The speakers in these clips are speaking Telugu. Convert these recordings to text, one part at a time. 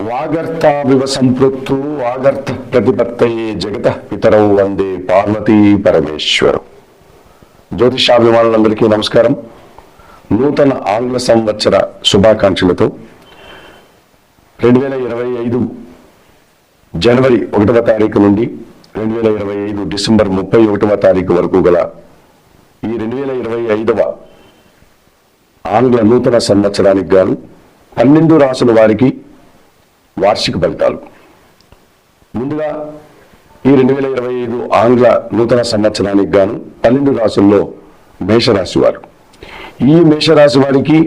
వాగర్తావివ సంపృక్తు వాగర్త ప్రతిపత్తయే జగత పితరౌ వందే పార్వతీ పరమేశ్వరం. జ్యోతిషాభిమానులందరికీ నమస్కారం. నూతన ఆంగ్ల సంవత్సర శుభాకాంక్షలతో 2025 జనవరి 1వ తారీఖు నుండి 2025 డిసెంబర్ 31వ తారీఖు వరకు గల ఈ 2025వ ఆంగ్ల నూతన సంవత్సరానికి గాను 12 రాసుల వారికి వార్షిక ఫలితాలు. ముందుగా ఈ 2025 ఆంగ్ల నూతన సంవత్సరానికి గాను 12 రాసుల్లో మేషరాశి వారు. ఈ మేషరాశి వారికి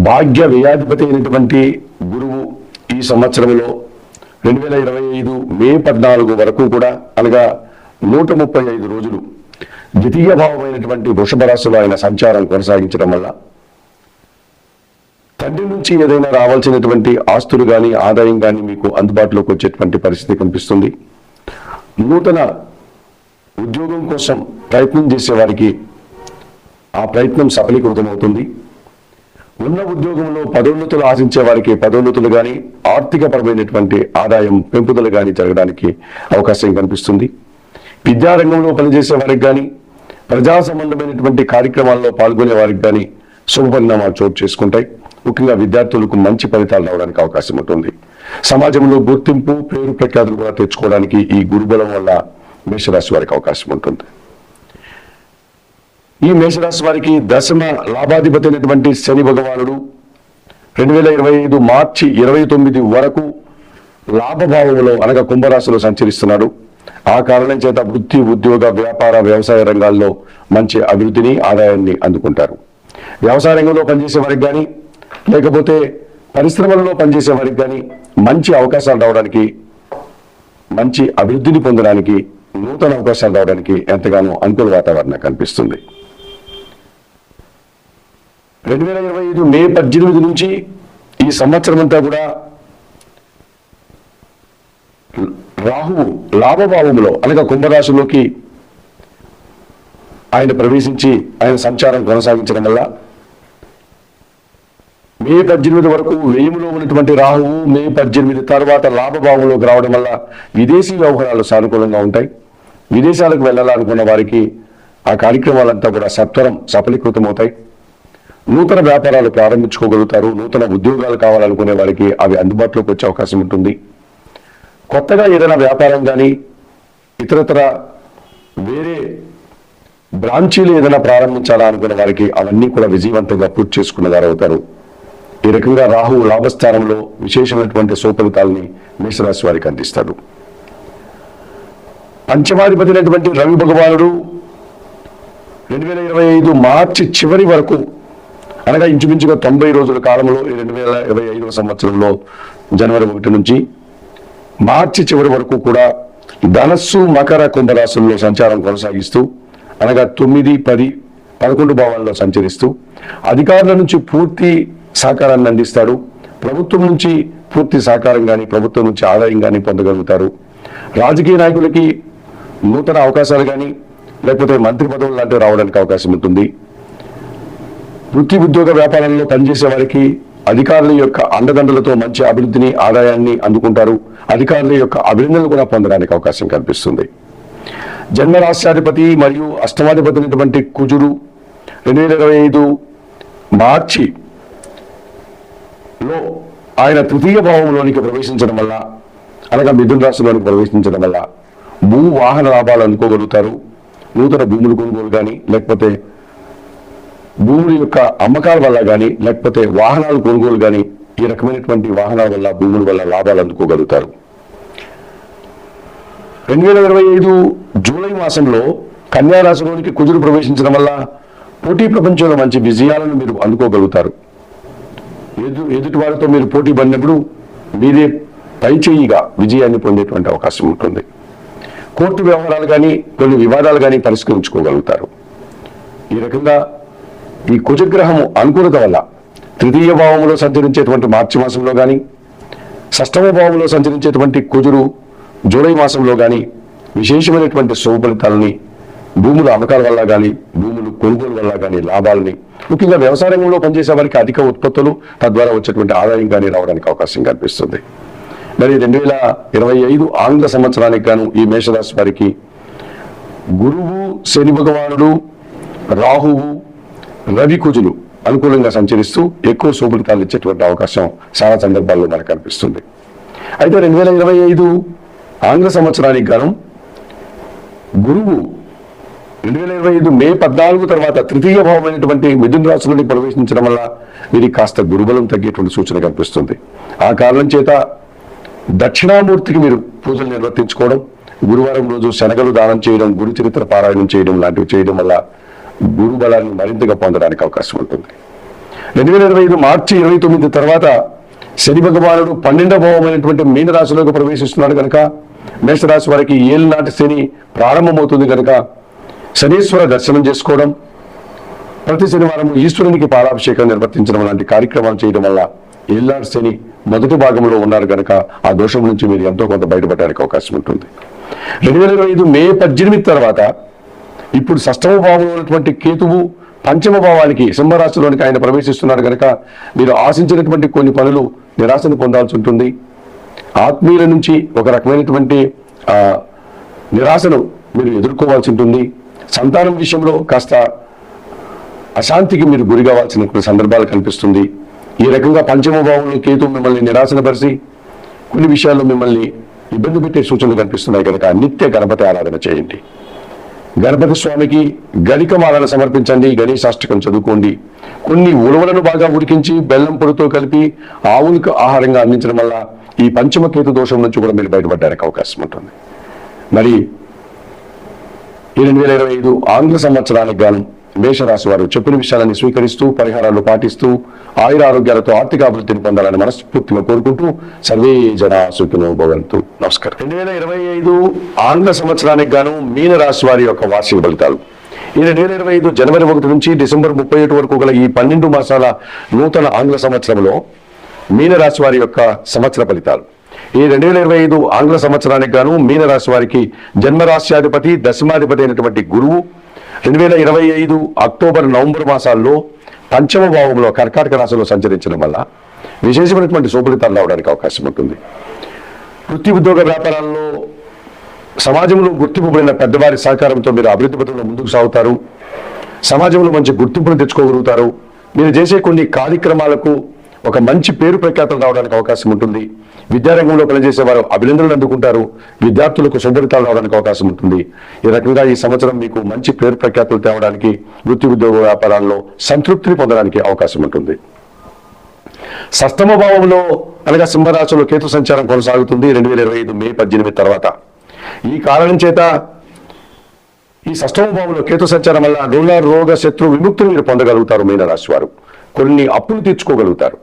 భాగ్య వ్యయాధిపతి అయినటువంటి గురువు ఈ సంవత్సరంలో 2025 మే 14 వరకు కూడా అనగా 135 రోజులు ద్వితీయ భావమైనటువంటి వృషభ రాశిలో ఆయన సంచారం కొనసాగించడం వల్ల తండ్రి నుంచి ఏదైనా రావాల్సినటువంటి ఆస్తులు కానీ ఆదాయం కానీ మీకు అందుబాటులోకి వచ్చేటువంటి పరిస్థితి కనిపిస్తుంది. నూతన ఉద్యోగం కోసం ప్రయత్నం చేసే వారికి ఆ ప్రయత్నం సఫలీకృతమవుతుంది. ఉన్న ఉద్యోగంలో పదోన్నతులు ఆశించే వారికి పదోన్నతులు కానీ ఆర్థిక పరమైనటువంటి ఆదాయం పెంపుదలు కానీ జరగడానికి అవకాశం కనిపిస్తుంది. విద్యారంగంలో పనిచేసే వారికి కానీ ప్రజా సంబంధమైనటువంటి కార్యక్రమాల్లో పాల్గొనే వారికి కానీ శుభ పరిణామాలు చోటు చేసుకుంటాయి. ముఖ్యంగా విద్యార్థులకు మంచి ఫలితాలు రావడానికి అవకాశం ఉంటుంది. సమాజంలో గుర్తింపు పేరు ప్రఖ్యాతులు కూడా తెచ్చుకోవడానికి ఈ గురుబలం వల్ల మేషరాశి వారికి అవకాశం ఉంటుంది. ఈ మేషరాశి వారికి దశమ లాభాధిపతి అయినటువంటి శని భగవానుడు 2025 మార్చి 29 వరకు లాభభావంలో అనగా కుంభరాశిలో సంచరిస్తున్నాడు. ఆ కారణం చేత వృత్తి, ఉద్యోగ, వ్యాపార, వ్యవసాయ రంగాల్లో మంచి అభివృద్ధిని ఆదాయాన్ని అందుకుంటారు. వ్యవసాయ రంగంలో పనిచేసే వారికి కానీ లేకపోతే పరిశ్రమలలో పనిచేసే వారికి కానీ మంచి అవకాశాలు రావడానికి, మంచి అభివృద్ధిని పొందడానికి, నూతన అవకాశాలు రావడానికి ఎంతగానో అనుకూల వాతావరణం కనిపిస్తుంది. 2025 మే 18 నుంచి ఈ సంవత్సరం అంతా కూడా రాహువు లాభభావంలో అనగా కుంభరాశిలోకి ఆయన ప్రవేశించి ఆయన సంచారం కొనసాగించడం వల్ల మే 18 వరకు వ్యయంలో ఉన్నటువంటి రాహువు మే 18 తర్వాత లాభభావంలోకి రావడం వల్ల విదేశీ వ్యవహారాలు సానుకూలంగా ఉంటాయి. విదేశాలకు వెళ్ళాలనుకున్న వారికి ఆ కార్యక్రమాలంతా కూడా సత్వరం సఫలీకృతమవుతాయి. నూతన వ్యాపారాలు ప్రారంభించుకోగలుగుతారు. నూతన ఉద్యోగాలు కావాలనుకునే వారికి అవి అందుబాటులోకి వచ్చే అవకాశం ఉంటుంది. కొత్తగా ఏదైనా వ్యాపారం కానీ ఇతరతర వేరే బ్రాంచీలు ఏదైనా ప్రారంభించాలా అనుకున్న వారికి అవన్నీ కూడా విజయవంతంగా పూర్తి చేసుకున్నదారవుతారు. ఈ రకంగా రాహువు లాభస్థానంలో విశేషమైనటువంటి సుఫలితాలని మేషరాశి వారికి అందిస్తాడు. పంచమాధిపతి అయినటువంటి రవి భగవానుడు 2025 మార్చి చివరి వరకు అనగా ఇంచుమించుగా 90 రోజుల కాలంలో 2025 సంవత్సరంలో జనవరి 1 నుంచి మార్చి చివరి వరకు కూడా ధనస్సు, మకర, కుంభరాశుల్లో సంచారం కొనసాగిస్తూ అనగా 9, 10, 11 భావాల్లో సంచరిస్తూ అధికారుల నుంచి పూర్తి సహకారాన్ని అందిస్తాడు. ప్రభుత్వం నుంచి పూర్తి సహకారం కానీ ప్రభుత్వం నుంచి ఆదాయం కానీ పొందగలుగుతారు. రాజకీయ నాయకులకి నూతన అవకాశాలు కానీ లేకపోతే మంత్రి పదవులు లాంటివి రావడానికి అవకాశం ఉంటుంది. వృత్తి, ఉద్యోగ, వ్యాపారంలో పనిచేసే వారికి అధికారుల యొక్క అండదండలతో మంచి అభివృద్ధిని ఆదాయాన్ని అందుకుంటారు. అధికారుల యొక్క అభినందనలు కూడా పొందడానికి అవకాశం కనిపిస్తుంది. జన్మరాశ్యాధిపతి మరియు అష్టమాధిపతి అయినటువంటి కుజుడు 2025 మార్చిలో ఆయన తృతీయ భావంలోనికి ప్రవేశించడం వల్ల అనగా మిథున రాశిలోనికి ప్రవేశించడం వల్ల భూ వాహన లాభాలు అందుకోగలుగుతారు. నూతన భూములు కొనుగోలు కానీ లేకపోతే భూముల యొక్క అమ్మకాల వల్ల కానీ లేకపోతే వాహనాలు కొనుగోలు కానీ ఈ రకమైనటువంటి వాహనాల వల్ల భూముల వల్ల లాభాలు అందుకోగలుగుతారు. 2025 జూలై మాసంలో కన్యా రాశిలోనికి కుజుడు ప్రవేశించడం వల్ల పోటీ ప్రపంచంలో మంచి విజయాలను మీరు అందుకోగలుగుతారు. ఎదుటి వారితో మీరు పోటీ పడినప్పుడు మీరే పై చేయిగా విజయాన్ని పొందేటువంటి అవకాశం ఉంటుంది. కోర్టు వ్యవహారాలు కానీ కొన్ని వివాదాలు కానీ పరిష్కరించుకోగలుగుతారు. ఈ రకంగా ఈ కుజగ్రహము అనుకూలత వల్ల తృతీయ భావంలో సంచరించేటువంటి మార్చి మాసంలో కానీ షష్టమ భావంలో సంచరించేటువంటి కుజుడు జూలై మాసంలో కానీ విశేషమైనటువంటి శుభ ఫలితాలని భూముల అమ్మకాల వల్ల కానీ భూములు కొనుగోలు వల్ల కానీ లాభాలని, ముఖ్యంగా వ్యవసాయ రంగంలో పనిచేసే వారికి అధిక ఉత్పత్తులు, తద్వారా వచ్చేటువంటి ఆదాయం కానీ రావడానికి అవకాశం కనిపిస్తుంది. మరి 2025 ఆంగ్ల సంవత్సరానికి గాను ఈ మేషరాశి వారికి గురువు, శని భగవానుడు, రాహువు, రవి, కుజులు అనుకూలంగా సంచరిస్తూ ఎక్కువ శుభలితాలు ఇచ్చేటువంటి అవకాశం చాలా సందర్భాల్లో మనకు కనిపిస్తుంది. అయితే 2025 ఆంగ్ల సంవత్సరానికి గాను గురువు 2025 మే 14 తర్వాత తృతీయ భావమైనటువంటి మిథున రాశిలోకి ప్రవేశించడం వల్ల వీరికి కాస్త గురుబలం తగ్గేటువంటి సూచన కనిపిస్తుంది. ఆ కారణం చేత దక్షిణామూర్తికి మీరు పూజలు నిర్వర్తించుకోవడం, గురువారం రోజు శనగలు దానం చేయడం, గురు చరిత్ర పారాయణం చేయడం లాంటివి చేయడం వల్ల గురు బలాన్ని మరింతగా పొందడానికి అవకాశం ఉంటుంది. 2025 మార్చి 29 తర్వాత శని భగవానుడు 12వ భావమైనటువంటి మీనరాశిలోకి ప్రవేశిస్తున్నాడు కనుక మేషరాశి వారికి ఏళ్ళనాటి శని ప్రారంభమవుతుంది కనుక శనీశ్వర దర్శనం చేసుకోవడం, ప్రతి శనివారం ఈశ్వరునికి పాలాభిషేకం నిర్వర్తించడం లాంటి కార్యక్రమాలు చేయడం వల్ల ఏళ్ళనాటి శని మొదటి భాగంలో ఉన్నారు కనుక ఆ దోషం నుంచి మీరు ఎంతో కొంత బయటపడడానికి అవకాశం ఉంటుంది. 2025 మే 18 తర్వాత ఇప్పుడు షష్టమ భావంలో ఉన్నటువంటి కేతువు పంచమ భావానికి సింహరాశిలోనికి ఆయన ప్రవేశిస్తున్నాడు కనుక మీరు ఆశించినటువంటి కొన్ని పనులు నిరాశను పొందాల్సి ఉంటుంది. ఆత్మీయుల నుంచి ఒక రకమైనటువంటి నిరాశను మీరు ఎదుర్కోవాల్సి ఉంటుంది. సంతానం విషయంలో కాస్త అశాంతికి మీరు గురి కావాల్సినటువంటి సందర్భాలు కనిపిస్తుంది. ఈ రకంగా పంచమ భావంలో కేతు మిమ్మల్ని నిరాశనపరిచి కొన్ని విషయాల్లో మిమ్మల్ని ఇబ్బంది పెట్టే సూచనలు కనిపిస్తున్నాయి కనుక నిత్య గణపతి ఆరాధన చేయండి. గణపతి స్వామికి గణికమాలను సమర్పించండి, గణేశాష్టకం చదువుకోండి. కొన్ని ఉలవలను బాగా ఉడికించి బెల్లం పొడితో కలిపి ఆవులకు ఆహారంగా అందించడం వల్ల ఈ పంచమ కేతు దోషం నుంచి కూడా మీరు బయటపడడానికి అవకాశం ఉంటుంది. మరి 2025 ఆంగ్ల సంవత్సరానికి గాను మేషరాశి వారు చెప్పిన విషయాలను స్వీకరిస్తూ పరిహారాలు పాటిస్తూ ఆయుర ఆరోగ్యాలతో ఆర్థిక అభివృద్ధిని పొందాలని మనస్ఫూర్తిగా కోరుకుంటూ సర్వే జన సుఖినో భవంతు. నమస్కారం. 2025 ఆంగ్ల సంవత్సరానికి గాను మీనరాశి వారి యొక్క వార్షిక ఫలితాలు. ఈ 2025 జనవరి 1 నుంచి డిసెంబర్ 31 వరకు గల ఈ 12 మాసాల నూతన ఆంగ్ల సంవత్సరంలో మీనరాశి వారి యొక్క సంవత్సర ఫలితాలు. ఈ 2025 ఆంగ్ల సంవత్సరానికి గాను మీనరాశి వారికి జన్మరాశ్యాధిపతి, దశమాధిపతి అయినటువంటి గురువు 2025 అక్టోబర్, నవంబర్ మాసాల్లో పంచమ భావంలో కర్కాటక రాశిలో సంచరించడం వల్ల విశేషమైనటువంటి శుభలితాలు రావడానికి అవకాశం ఉంటుంది. వృత్తి, ఉద్యోగ, వ్యాపారాల్లో సమాజంలో గుర్తింపబడిన పెద్దవారి సహకారంతో మీరు అభివృద్ధి పథంలో ముందుకు సాగుతారు. సమాజంలో మంచి గుర్తింపును తెచ్చుకోగలుగుతారు. మీరు చేసే కొన్ని కార్యక్రమాలకు ఒక మంచి పేరు ప్రఖ్యాతలు రావడానికి అవకాశం ఉంటుంది. విద్యారంగంలో పనిచేసే వారు అభినందనలు అందుకుంటారు. విద్యార్థులకు శుభలితాలు రావడానికి అవకాశం ఉంటుంది. ఈ రకంగా ఈ సంవత్సరం మీకు మంచి పేరు ప్రఖ్యాతలు తేవడానికి, వృత్తి, ఉద్యోగ, వ్యాపారాల్లో సంతృప్తిని పొందడానికి అవకాశం ఉంటుంది. షష్టమ భావంలో అనగా సింహరాశిలో కేతు సంచారం కొనసాగుతుంది 2025 మే 18 తర్వాత. ఈ కారణం చేత ఈ షష్టమ భావంలో కేతు సంచారం వల్ల రుణ, రోగ, శత్రు విముక్తిని మీరు పొందగలుగుతారు. మీనరాశి వారు కొన్ని అప్పులు తీర్చుకోగలుగుతారు.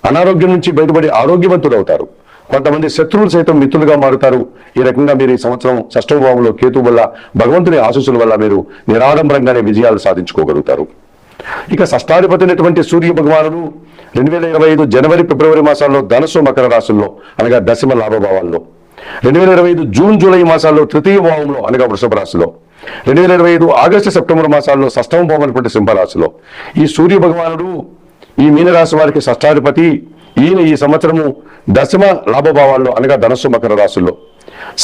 అనారోగ్యం నుంచి బయటపడి ఆరోగ్యవంతులు అవుతారు. కొంతమంది శత్రువులు సైతం మిత్రులుగా మారుతారు. ఈ రకంగా మీరు ఈ సంవత్సరం షష్టమ భావంలో కేతు వల్ల, భగవంతుని ఆశీస్సుల వల్ల మీరు నిరాడంబరంగానే విజయాలు సాధించుకోగలుగుతారు. ఇక షష్టాధిపతి అయినటువంటి సూర్య భగవానుడు 2025 జనవరి, ఫిబ్రవరి మాసాల్లో ధనుసు, మకర రాశుల్లో అనగా దశమ లాభభావాల్లో, 2025 జూన్, జూలై మాసాల్లో తృతీయ భావంలో అనగా వృషభ రాశిలో, 2025 ఆగస్టు, సెప్టెంబర్ మాసాల్లో షష్టమ భావం అయినటువంటి సింహరాశిలో ఈ సూర్య భగవానుడు ఈ మీనరాశి వారికి షష్టాధిపతి. ఈయన ఈ సంవత్సరము దశమ లాభభావాల్లో అనగా ధనుసు, మకర రాశుల్లో,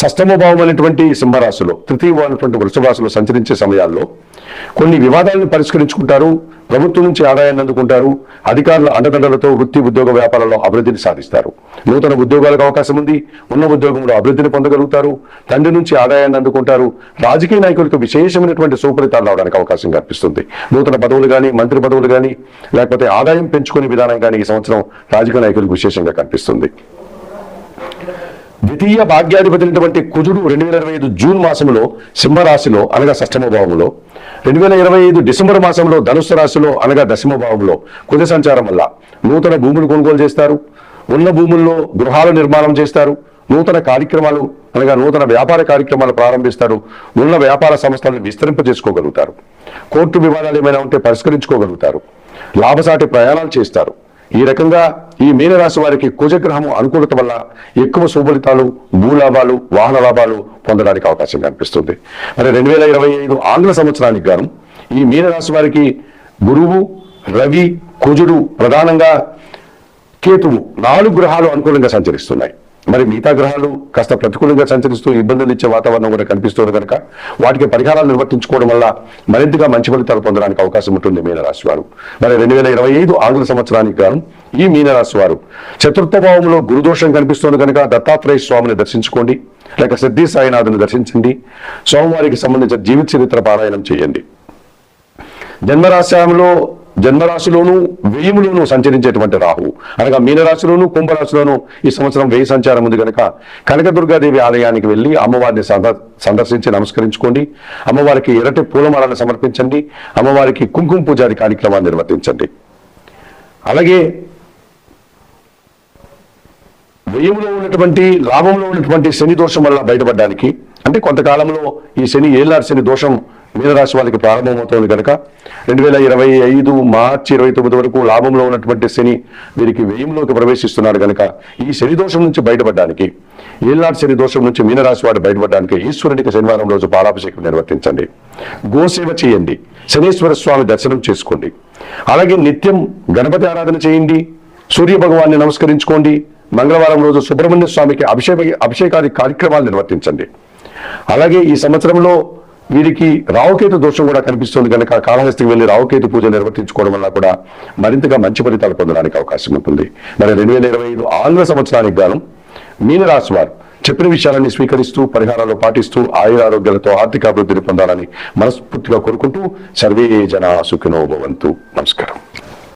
షష్టమ భావం అనేటువంటి సింహరాశిలో, తృతీయ భావం అనేటువంటి వృషభ రాశిలో సంచరించే సమయాల్లో కొన్ని వివాదాలను పరిష్కరించుకుంటారు. ప్రభుత్వం నుంచి ఆదాయాన్ని అందుకుంటారు. అధికారుల అండదండలతో వృత్తి, ఉద్యోగ, వ్యాపారంలో అభివృద్ధిని సాధిస్తారు. నూతన ఉద్యోగాలకు అవకాశం ఉంది. ఉన్న ఉద్యోగంలో అభివృద్ధిని పొందగలుగుతారు. తండ్రి నుంచి ఆదాయాన్ని అందుకుంటారు. రాజకీయ నాయకులకు విశేషమైనటువంటి సుఫలితాలు రావడానికి అవకాశం కనిపిస్తుంది. నూతన పదవులు కానీ, మంత్రి పదవులు కానీ, లేకపోతే ఆదాయం పెంచుకునే విధానం కానీ ఈ సంవత్సరం రాజకీయ నాయకులకు విశేషంగా కనిపిస్తుంది. ద్వితీయ భాగ్యాధిపతి అయినటువంటి కుజుడు 2025 జూన్ మాసంలో సింహరాశిలో అనగా షష్టమ భావంలో, 2025 డిసెంబర్ మాసంలో ధనుస్సు రాశిలో అనగా దశమ భావంలో కుజ సంచారం వల్ల నూతన భూములు కొనుగోలు చేస్తారు. ఉన్న భూముల్లో గృహాల నిర్మాణం చేస్తారు. నూతన కార్యక్రమాలు అనగా నూతన వ్యాపార కార్యక్రమాలు ప్రారంభిస్తారు. ఉన్న వ్యాపార సంస్థలను విస్తరింపజేసుకోగలుగుతారు. కోర్టు వివాదాలు ఏమైనా ఉంటే పరిష్కరించుకోగలుగుతారు. లాభసాటి ప్రయాణాలు చేస్తారు. ఈ రకంగా ఈ మీనరాశి వారికి కుజగ్రహం అనుకూలత వల్ల ఎక్కువ శుభలితాలు, భూలాభాలు, వాహన లాభాలు పొందడానికి అవకాశం కనిపిస్తుంది. మరి 2025 ఆంగ్ల సంవత్సరానికి గాను ఈ మీనరాశి వారికి గురువు, రవి, కుజుడు, ప్రధానంగా కేతువు 4 గ్రహాలు అనుకూలంగా సంచరిస్తున్నాయి. మరి మిగతా గ్రహాలు కాస్త ప్రతికూలంగా సంచరిస్తూ ఇబ్బందులు ఇచ్చే వాతావరణం కూడా కనిపిస్తుంది కనుక వాటికి పరిహారాలు నిర్వర్తించుకోవడం వల్ల మరింతగా మంచి ఫలితాలు పొందడానికి అవకాశం ఉంటుంది మీనరాశి వారు. మరి 2025 ఆంగ్ల సంవత్సరానికి గాను ఈ మీనరాశి వారు చతుర్థ భావంలో గురుదోషం కనిపిస్తుంది కనుక దత్తాత్రేయ స్వామిని దర్శించుకోండి, లేక సిద్ధి సాయినాథుని దర్శించండి, సోమవారికి సంబంధించిన జీవిత చరిత్ర పారాయణం చేయండి. జన్మరాశిలోను వ్యయములోను సంచరించేటువంటి రాహువు అనగా మీనరాశిలోను కుంభరాశిలోను ఈ సంవత్సరం వ్యయ సంచారం ఉంది కనుక కనకదుర్గాదేవి ఆలయానికి వెళ్ళి అమ్మవారిని సందర్శించి నమస్కరించుకోండి. అమ్మవారికి ఎర్రటి పూలమాలను సమర్పించండి. అమ్మవారికి కుంకుమ పూజాది కార్యక్రమాన్ని నిర్వర్తించండి. అలాగే వ్యయంలో ఉన్నటువంటి లాభంలో ఉన్నటువంటి శని దోషం వల్ల బయటపడడానికి, అంటే కొంతకాలంలో ఈ శని ఏళ్ళారు శని దోషం మీనరాశి వారికి ప్రారంభమవుతోంది కనుక 2025 మార్చి 29 వరకు లాభంలో ఉన్నటువంటి శని వీరికి వ్యయంలోకి ప్రవేశిస్తున్నాడు కనుక ఈ శని దోషం నుంచి బయటపడడానికి, ఏళ్ళారు శని దోషం నుంచి మీనరాశి వారు బయటపడడానికి ఈశ్వరునికి శనివారం రోజు పాలాభిషేకం నిర్వర్తించండి, గోసేవ చేయండి, శనీశ్వర స్వామి దర్శనం చేసుకోండి. అలాగే నిత్యం గణపతి ఆరాధన చేయండి, సూర్య భగవాన్ని నమస్కరించుకోండి. మంగళవారం రోజు సుబ్రహ్మణ్య స్వామికి అభిషేకాది కార్యక్రమాలు నిర్వర్తించండి. అలాగే ఈ సంవత్సరంలో వీరికి రావుకేతు దోషం కూడా కనిపిస్తుంది కనుక కాళహస్తికి వెళ్లి రావుకేతు పూజ నిర్వర్తించుకోవడం వల్ల కూడా మరింతగా మంచి ఫలితాలు పొందడానికి అవకాశం ఉంటుంది. మరి 2025 ఆంగ్ల సంవత్సరానికి గాను మీనరాశి వారు చెప్పిన విషయాలన్నీ స్వీకరిస్తూ పరిహారాలు పాటిస్తూ ఆయురారోగ్యాలతో ఆర్థిక అభివృద్ధిని పొందాలని మనస్ఫూర్తిగా కోరుకుంటూ సర్వే జనా సుఖినో భవంతు. నమస్కారం.